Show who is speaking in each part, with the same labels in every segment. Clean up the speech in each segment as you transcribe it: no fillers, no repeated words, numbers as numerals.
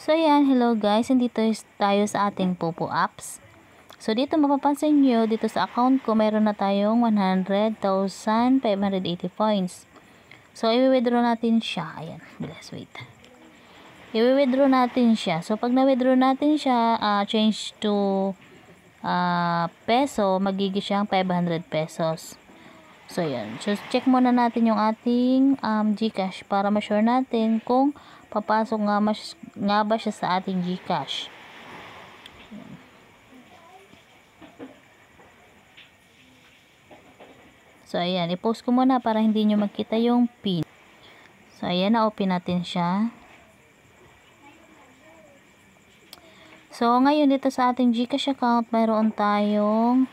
Speaker 1: So yan, hello guys, nandito tayo sa ating Popo apps. So dito mapapansin nyo, dito sa account ko mayroon na tayong 100,580 points. So i-withdraw natin siya. Ayan, bilas, wait. I-withdraw natin siya. So pag na-withdraw natin siya, change to peso, magiging siyang 500 pesos. So yan, so check muna natin yung ating GCash para ma-sure natin kung papasok nga ba siya sa ating GCash. So ayan, i-post ko muna para hindi nyo makita yung pin. So ayan, na-open natin siya. So ngayon dito sa ating GCash account, mayroon tayong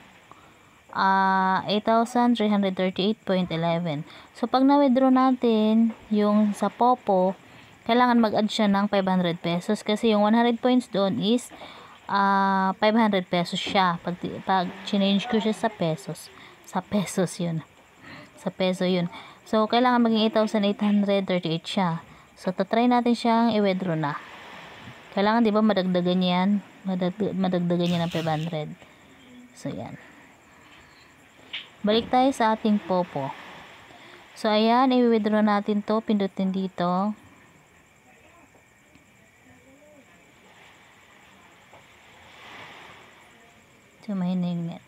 Speaker 1: 8,338.11. So pag na-withdraw natin yung sa Popo, kailangan mag-add siya ng 500 pesos kasi yung 100 points doon is 500 pesos siya. Pag change ko siya sa pesos, yun. Sa peso yun. So kailangan maging 8,838 siya. So try natin siyang i-withdraw na. Kailangan 'di ba madagdagan 'yan? Madagdagan niya ng 500. So yan. Balik tayo sa ating Popo. So ayan, i-withdraw natin 'to, pindutin dito. So mahinig.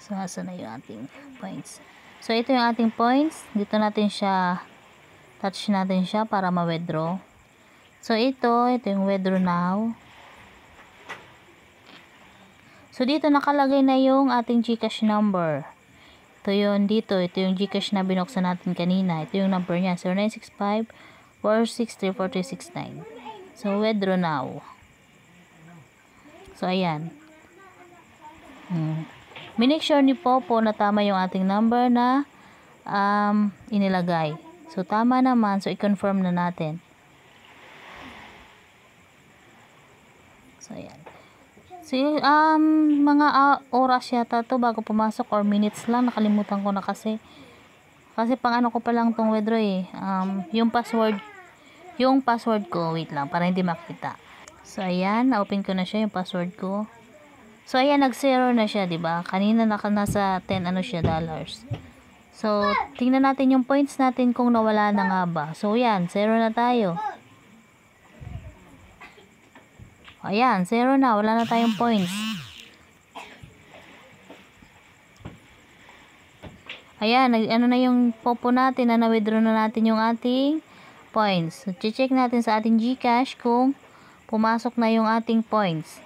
Speaker 1: So asa na yung ating points. So ito yung ating points. Dito natin siya, touch natin siya para ma-withdraw. So ito yung withdraw now. So dito nakalagay na yung ating GCash number. Ito yung dito, ito yung GCash na binuksan natin kanina. Ito yung number niya, 0965-463-4369. So withdraw now. So ayan. Make sure ni Popo na tama yung ating number na inilagay. So tama naman, so i-confirm na natin. So ayan. So mga oras yata to bago pumasok or minutes lang, nakalimutan ko na kasi pang ano ko pa lang tong withdraw yung password ko, wait lang para hindi makita. So ayan, na-open ko na siya yung password ko. So ayan, nag-zero na siya, 'di ba? Kanina nasa 10 ano siya dollars. So tingnan natin yung points natin kung nawala na nga ba. So ayan, zero na tayo. Ayan, zero na, wala na tayong points. Ayan, ano na yung Popo natin, na na-withdraw na natin yung ating points. So check natin sa ating GCash kung pumasok na yung ating points.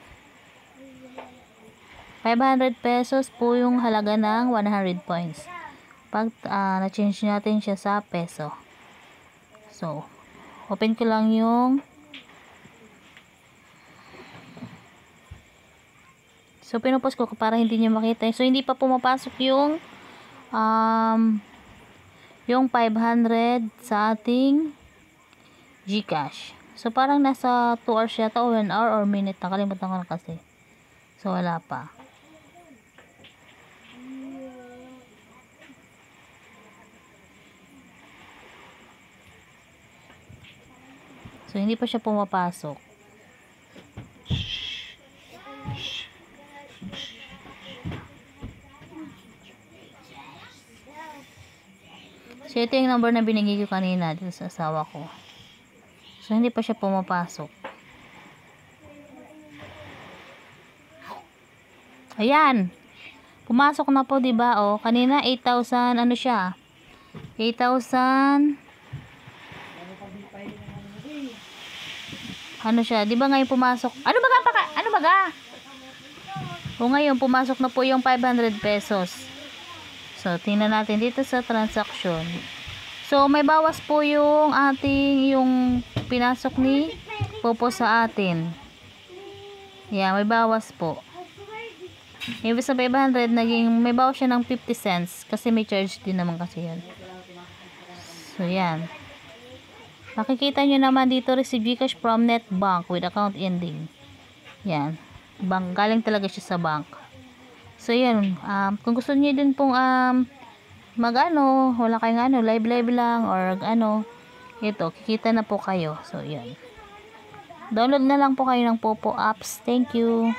Speaker 1: 500 pesos po yung halaga ng 100 points. Pag na-change natin siya sa peso. So, open ko lang yung So, pinupost ko para hindi niyo makita. So, hindi pa pumapasok yung 500 sa ating GCash. So, parang nasa 2 hours yata o 1 hour or minute. Nakalimutan ko na kasi. So, wala pa. So, hindi pa siya pumapasok. So, ito yung number na binigay ko kanina dito sa asawa ko. So, hindi pa siya pumapasok. Ayan. Pumasok na po, diba? O, kanina 8,000, ano siya? 8,000. Ano siya? Diba ngayon pumasok? Ano baga? O, ngayon pumasok na po yung 500 pesos. So, tingnan natin dito sa transaction. So, may bawas po yung yung pinasok ni Popo sa atin. Yeah, may bawas po. Ibig sa 500, may bawas siya ng 50 cents. Kasi may charge din naman kasi yan. So, yan. Makikita nyo naman dito, receive GCash from NetBank with account ending. Yan. Galing talaga siya sa bank. So, yan. Kung gusto niyo din pong mag-ano, wala kayong ano, live lang or ano, ito, kikita na po kayo. So, yan. Download na lang po kayo ng Popo apps. Thank you.